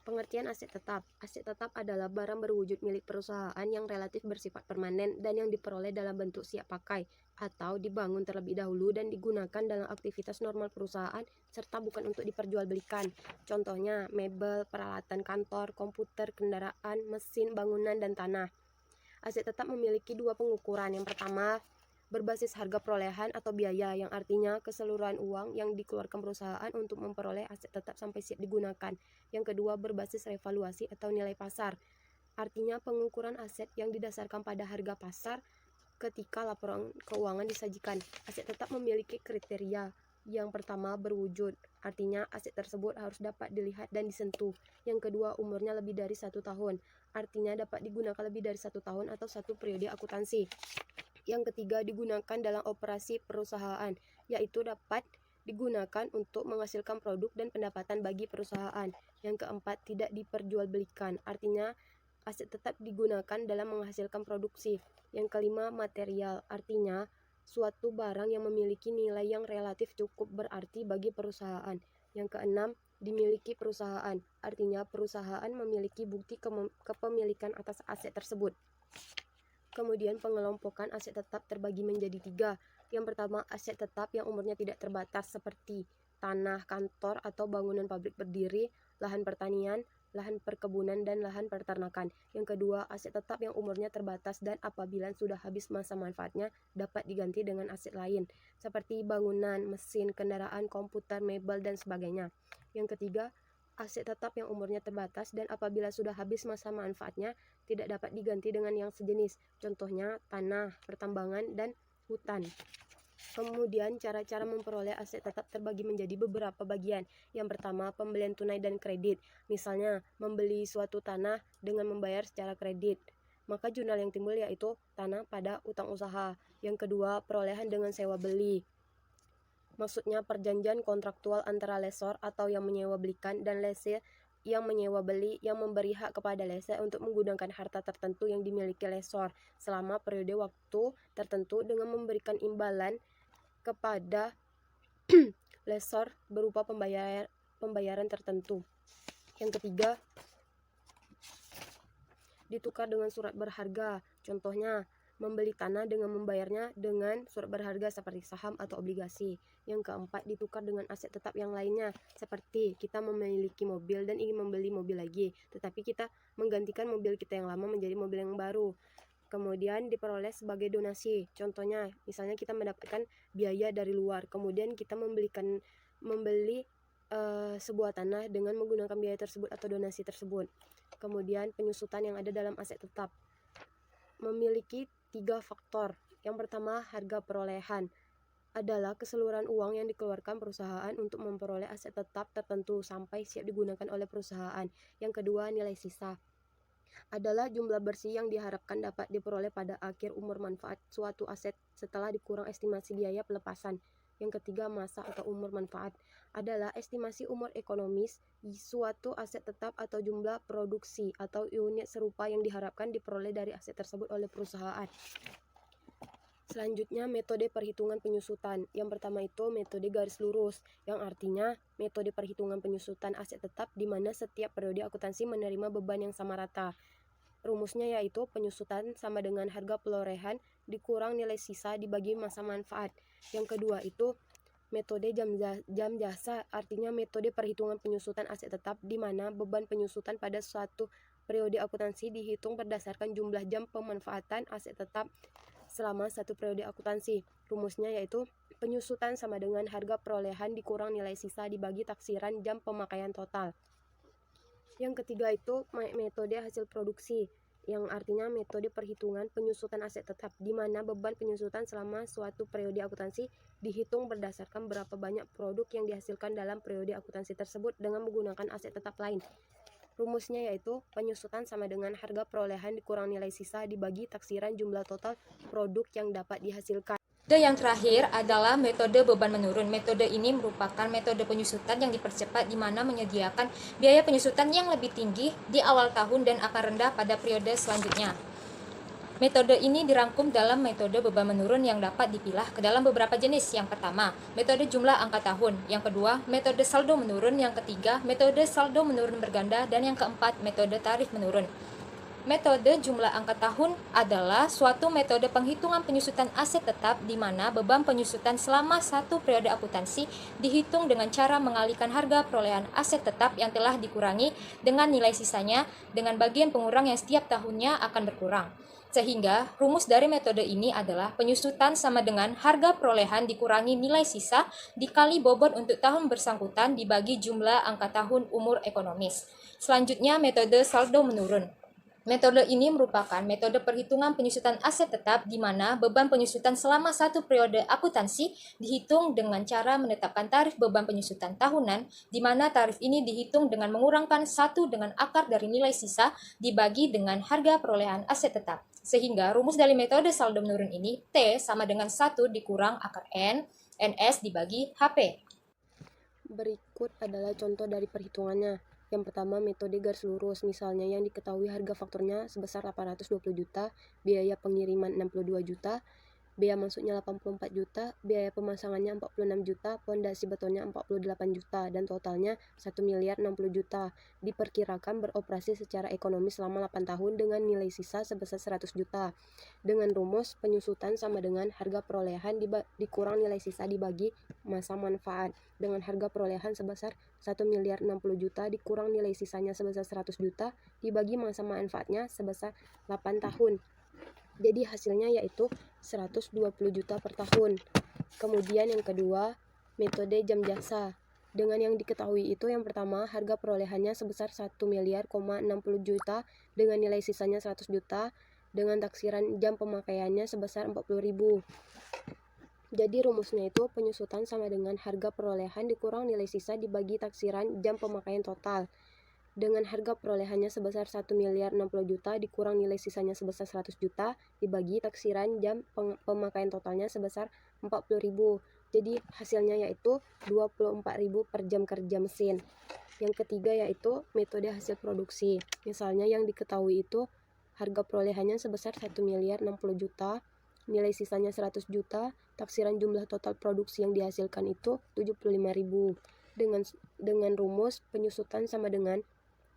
Pengertian aset tetap. Aset tetap adalah barang berwujud milik perusahaan yang relatif bersifat permanen dan yang diperoleh dalam bentuk siap pakai atau dibangun terlebih dahulu dan digunakan dalam aktivitas normal perusahaan serta bukan untuk diperjualbelikan. Contohnya mebel, peralatan kantor, komputer, kendaraan, mesin, bangunan, dan tanah. Aset tetap memiliki dua pengukuran. Yang pertama, berbasis harga perolehan atau biaya, yang artinya keseluruhan uang yang dikeluarkan perusahaan untuk memperoleh aset tetap sampai siap digunakan. Yang kedua, berbasis revaluasi atau nilai pasar, artinya pengukuran aset yang didasarkan pada harga pasar ketika laporan keuangan disajikan. Aset tetap memiliki kriteria. Yang pertama, berwujud, artinya aset tersebut harus dapat dilihat dan disentuh. Yang kedua, umurnya lebih dari 1 tahun, artinya dapat digunakan lebih dari 1 tahun atau 1 periode akuntansi. Yang ketiga, digunakan dalam operasi perusahaan, yaitu dapat digunakan untuk menghasilkan produk dan pendapatan bagi perusahaan. Yang keempat, tidak diperjualbelikan, artinya aset tetap digunakan dalam menghasilkan produksi. Yang kelima, material, artinya suatu barang yang memiliki nilai yang relatif cukup berarti bagi perusahaan. Yang keenam, dimiliki perusahaan, artinya perusahaan memiliki bukti kepemilikan atas aset tersebut. Kemudian pengelompokan aset tetap terbagi menjadi 3. Yang pertama, aset tetap yang umurnya tidak terbatas seperti tanah, kantor, atau bangunan pabrik berdiri, lahan pertanian, lahan perkebunan, dan lahan peternakan. Yang kedua, aset tetap yang umurnya terbatas dan apabila sudah habis masa manfaatnya dapat diganti dengan aset lain seperti bangunan, mesin, kendaraan, komputer, mebel, dan sebagainya. Yang ketiga, aset tetap yang umurnya terbatas dan apabila sudah habis masa manfaatnya tidak dapat diganti dengan yang sejenis, contohnya tanah, pertambangan, dan hutan. Kemudian cara-cara memperoleh aset tetap terbagi menjadi beberapa bagian. Yang pertama, pembelian tunai dan kredit. Misalnya, membeli suatu tanah dengan membayar secara kredit, maka jurnal yang timbul yaitu tanah pada utang usaha. Yang kedua, perolehan dengan sewa beli. Maksudnya perjanjian kontraktual antara lessor atau yang menyewa belikan dan lessee yang menyewa beli yang memberi hak kepada lessee untuk menggunakan harta tertentu yang dimiliki lessor selama periode waktu tertentu dengan memberikan imbalan kepada lessor berupa pembayaran tertentu. Yang ketiga, ditukar dengan surat berharga. Contohnya, membeli tanah dengan membayarnya dengan surat berharga seperti saham atau obligasi. Yang keempat, ditukar dengan aset tetap yang lainnya, seperti kita memiliki mobil dan ingin membeli mobil lagi, tetapi kita menggantikan mobil kita yang lama menjadi mobil yang baru. Kemudian diperoleh sebagai donasi. Contohnya, misalnya kita mendapatkan biaya dari luar, kemudian kita membeli sebuah tanah dengan menggunakan biaya tersebut atau donasi tersebut. Kemudian penyusutan yang ada dalam aset tetap memiliki 3 faktor. Yang pertama, harga perolehan adalah keseluruhan uang yang dikeluarkan perusahaan untuk memperoleh aset tetap tertentu sampai siap digunakan oleh perusahaan. Yang kedua, nilai sisa adalah jumlah bersih yang diharapkan dapat diperoleh pada akhir umur manfaat suatu aset setelah dikurang estimasi biaya pelepasan. Yang ketiga, masa atau umur manfaat adalah estimasi umur ekonomis suatu aset tetap atau jumlah produksi atau unit serupa yang diharapkan diperoleh dari aset tersebut oleh perusahaan. Selanjutnya, metode perhitungan penyusutan. Yang pertama itu metode garis lurus, yang artinya metode perhitungan penyusutan aset tetap di mana setiap periode akuntansi menerima beban yang sama rata. Rumusnya yaitu penyusutan sama dengan harga perolehan dikurang nilai sisa dibagi masa manfaat. Yang kedua itu metode jam jasa, artinya metode perhitungan penyusutan aset tetap di mana beban penyusutan pada suatu periode akuntansi dihitung berdasarkan jumlah jam pemanfaatan aset tetap selama satu periode akuntansi. Rumusnya yaitu penyusutan sama dengan harga perolehan dikurang nilai sisa dibagi taksiran jam pemakaian total. Yang ketiga itu metode hasil produksi, yang artinya metode perhitungan penyusutan aset tetap di mana beban penyusutan selama suatu periode akuntansi dihitung berdasarkan berapa banyak produk yang dihasilkan dalam periode akuntansi tersebut dengan menggunakan aset tetap lain. Rumusnya yaitu penyusutan sama dengan harga perolehan dikurang nilai sisa dibagi taksiran jumlah total produk yang dapat dihasilkan. Metode yang terakhir adalah metode beban menurun. Metode ini merupakan metode penyusutan yang dipercepat di mana menyediakan biaya penyusutan yang lebih tinggi di awal tahun dan akan rendah pada periode selanjutnya. Metode ini dirangkum dalam metode beban menurun yang dapat dipilah ke dalam beberapa jenis. Yang pertama, metode jumlah angka tahun. Yang kedua, metode saldo menurun. Yang ketiga, metode saldo menurun berganda. Dan yang keempat, metode tarif menurun. Metode jumlah angka tahun adalah suatu metode penghitungan penyusutan aset tetap di mana beban penyusutan selama satu periode akuntansi dihitung dengan cara mengalihkan harga perolehan aset tetap yang telah dikurangi dengan nilai sisanya dengan bagian pengurang yang setiap tahunnya akan berkurang. Sehingga rumus dari metode ini adalah penyusutan sama dengan harga perolehan dikurangi nilai sisa dikali bobot untuk tahun bersangkutan dibagi jumlah angka tahun umur ekonomis. Selanjutnya metode saldo menurun. Metode ini merupakan metode perhitungan penyusutan aset tetap di mana beban penyusutan selama satu periode akuntansi dihitung dengan cara menetapkan tarif beban penyusutan tahunan di mana tarif ini dihitung dengan mengurangkan 1 dengan akar dari nilai sisa dibagi dengan harga perolehan aset tetap. Sehingga rumus dari metode saldo menurun ini T sama dengan 1 dikurang akar N, NS dibagi HP. Berikut adalah contoh dari perhitungannya. Yang pertama, metode garis lurus. Misalnya yang diketahui harga fakturnya sebesar 820 juta, biaya pengiriman 62 juta, biaya masuknya 84 juta, biaya pemasangannya 46 juta, pondasi betonnya 48 juta, dan totalnya 1 miliar 60 juta. Diperkirakan beroperasi secara ekonomis selama 8 tahun dengan nilai sisa sebesar 100 juta. Dengan rumus, penyusutan sama dengan harga perolehan dikurang nilai sisa dibagi masa manfaat. Dengan harga perolehan sebesar 1 miliar 60 juta dikurang nilai sisanya sebesar 100 juta dibagi masa manfaatnya sebesar 8 tahun. Jadi hasilnya yaitu 120 juta per tahun. Kemudian yang kedua, metode jam jasa. Dengan yang diketahui itu, yang pertama, harga perolehannya sebesar 1 miliar 60 juta dengan nilai sisanya 100 juta dengan taksiran jam pemakaiannya sebesar 40.000. Jadi rumusnya itu penyusutan sama dengan harga perolehan dikurang nilai sisa dibagi taksiran jam pemakaian total. Dengan harga perolehannya sebesar 1 miliar 60 juta dikurang nilai sisanya sebesar 100 juta dibagi taksiran jam pemakaian totalnya sebesar 40.000. Jadi hasilnya yaitu 24.000 per jam kerja mesin. Yang ketiga yaitu metode hasil produksi. Misalnya yang diketahui itu harga perolehannya sebesar 1 miliar 60 juta, nilai sisanya 100 juta, taksiran jumlah total produksi yang dihasilkan itu 75.000. Dengan rumus penyusutan sama dengan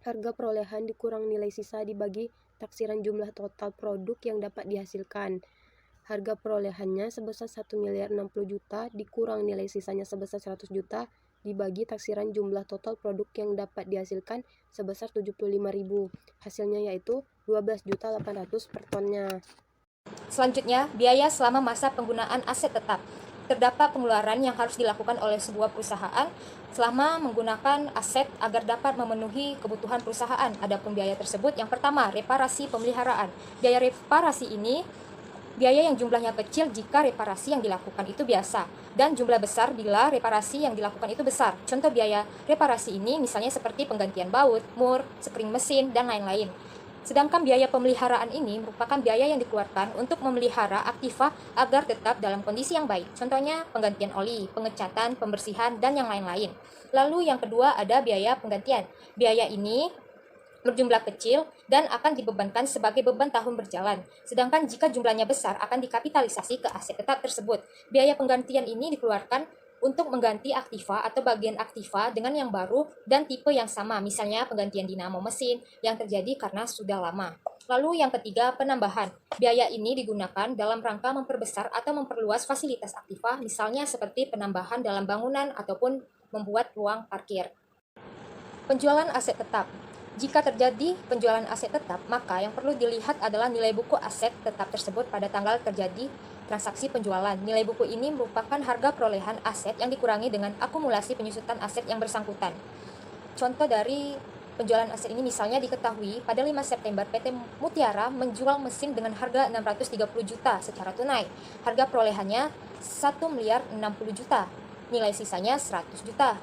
harga perolehan dikurang nilai sisa dibagi taksiran jumlah total produk yang dapat dihasilkan. Harga perolehannya sebesar 1 miliar 60 juta dikurang nilai sisanya sebesar 100 juta dibagi taksiran jumlah total produk yang dapat dihasilkan sebesar 75.000. Hasilnya yaitu 12.800.000 per tonnya. Selanjutnya, biaya selama masa penggunaan aset tetap. Terdapat pengeluaran yang harus dilakukan oleh sebuah perusahaan selama menggunakan aset agar dapat memenuhi kebutuhan perusahaan. Adapun biaya tersebut, yang pertama, reparasi pemeliharaan. Biaya reparasi ini biaya yang jumlahnya kecil jika reparasi yang dilakukan itu biasa, dan jumlah besar bila reparasi yang dilakukan itu besar. Contoh biaya reparasi ini misalnya seperti penggantian baut, mur, spring mesin, dan lain-lain. Sedangkan biaya pemeliharaan ini merupakan biaya yang dikeluarkan untuk memelihara aktiva agar tetap dalam kondisi yang baik. Contohnya penggantian oli, pengecatan, pembersihan, dan yang lain-lain. Lalu yang kedua ada biaya penggantian. Biaya ini berjumlah kecil dan akan dibebankan sebagai beban tahun berjalan. Sedangkan jika jumlahnya besar akan dikapitalisasi ke aset tetap tersebut. Biaya penggantian ini dikeluarkan untuk mengganti aktiva atau bagian aktiva dengan yang baru dan tipe yang sama, misalnya penggantian dinamo mesin yang terjadi karena sudah lama. Lalu yang ketiga, penambahan. Biaya ini digunakan dalam rangka memperbesar atau memperluas fasilitas aktiva, misalnya seperti penambahan dalam bangunan ataupun membuat ruang parkir. Penjualan aset tetap. Jika terjadi penjualan aset tetap, maka yang perlu dilihat adalah nilai buku aset tetap tersebut pada tanggal terjadi transaksi penjualan. Nilai buku ini merupakan harga perolehan aset yang dikurangi dengan akumulasi penyusutan aset yang bersangkutan. Contoh dari penjualan aset ini misalnya diketahui pada 5 September PT Mutiara menjual mesin dengan harga 630 juta secara tunai. Harga perolehannya 1 miliar 60 juta. Nilai sisanya 100 juta.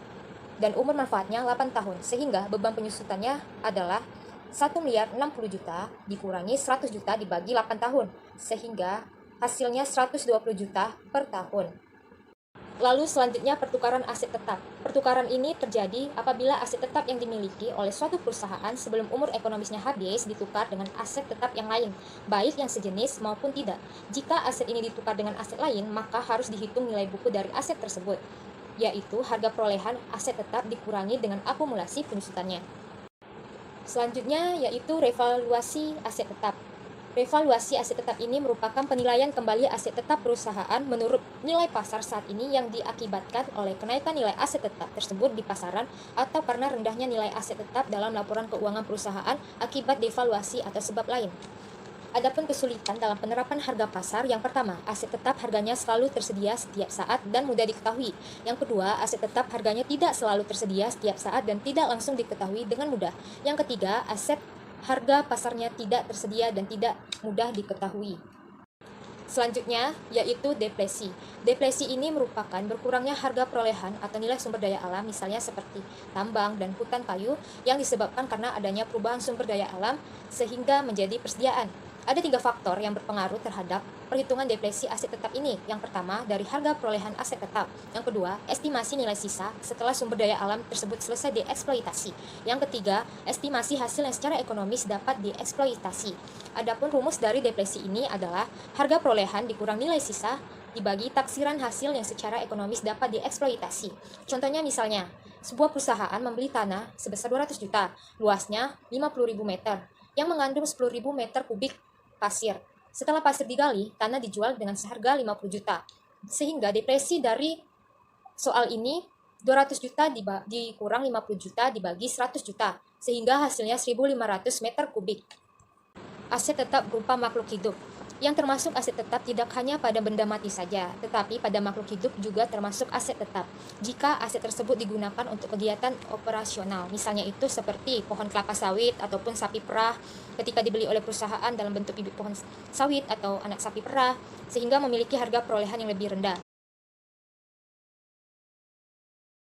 Dan umur manfaatnya 8 tahun, sehingga beban penyusutannya adalah 1 miliar 60 juta dikurangi 100 juta dibagi 8 tahun, sehingga hasilnya 120 juta per tahun. Lalu selanjutnya pertukaran aset tetap. Pertukaran ini terjadi apabila aset tetap yang dimiliki oleh suatu perusahaan sebelum umur ekonomisnya habis ditukar dengan aset tetap yang lain, baik yang sejenis maupun tidak. Jika aset ini ditukar dengan aset lain, maka harus dihitung nilai buku dari aset tersebut, yaitu harga perolehan aset tetap dikurangi dengan akumulasi penyusutannya. Selanjutnya yaitu revaluasi aset tetap. Revaluasi aset tetap ini merupakan penilaian kembali aset tetap perusahaan menurut nilai pasar saat ini yang diakibatkan oleh kenaikan nilai aset tetap tersebut di pasaran atau karena rendahnya nilai aset tetap dalam laporan keuangan perusahaan akibat devaluasi atau sebab lain. Adapun kesulitan dalam penerapan harga pasar, yang pertama, aset tetap harganya selalu tersedia setiap saat dan mudah diketahui. Yang kedua, aset tetap harganya tidak selalu tersedia setiap saat dan tidak langsung diketahui dengan mudah. Yang ketiga, aset harga pasarnya tidak tersedia dan tidak mudah diketahui. Selanjutnya yaitu depresi. Depresi ini merupakan berkurangnya harga perolehan atau nilai sumber daya alam, misalnya seperti tambang dan hutan kayu, yang disebabkan karena adanya perubahan sumber daya alam sehingga menjadi persediaan. Ada 3 faktor yang berpengaruh terhadap perhitungan depresi aset tetap ini. Yang pertama, dari harga perolehan aset tetap. Yang kedua, estimasi nilai sisa setelah sumber daya alam tersebut selesai dieksploitasi. Yang ketiga, estimasi hasil yang secara ekonomis dapat dieksploitasi. Adapun rumus dari depresi ini adalah harga perolehan dikurang nilai sisa dibagi taksiran hasil yang secara ekonomis dapat dieksploitasi. Contohnya misalnya, sebuah perusahaan membeli tanah sebesar 200 juta, luasnya 50.000 meter, yang mengandung 10.000 meter kubik pasir. Setelah pasir digali, tanah dijual dengan seharga 50 juta. Sehingga depresi dari soal ini 200 juta dikurang 50 juta dibagi 100 juta, sehingga hasilnya 1.500 meter kubik. Aset tetap berupa makhluk hidup. Yang termasuk aset tetap tidak hanya pada benda mati saja, tetapi pada makhluk hidup juga termasuk aset tetap. Jika aset tersebut digunakan untuk kegiatan operasional, misalnya itu seperti pohon kelapa sawit ataupun sapi perah, ketika dibeli oleh perusahaan dalam bentuk bibit pohon sawit atau anak sapi perah, sehingga memiliki harga perolehan yang lebih rendah.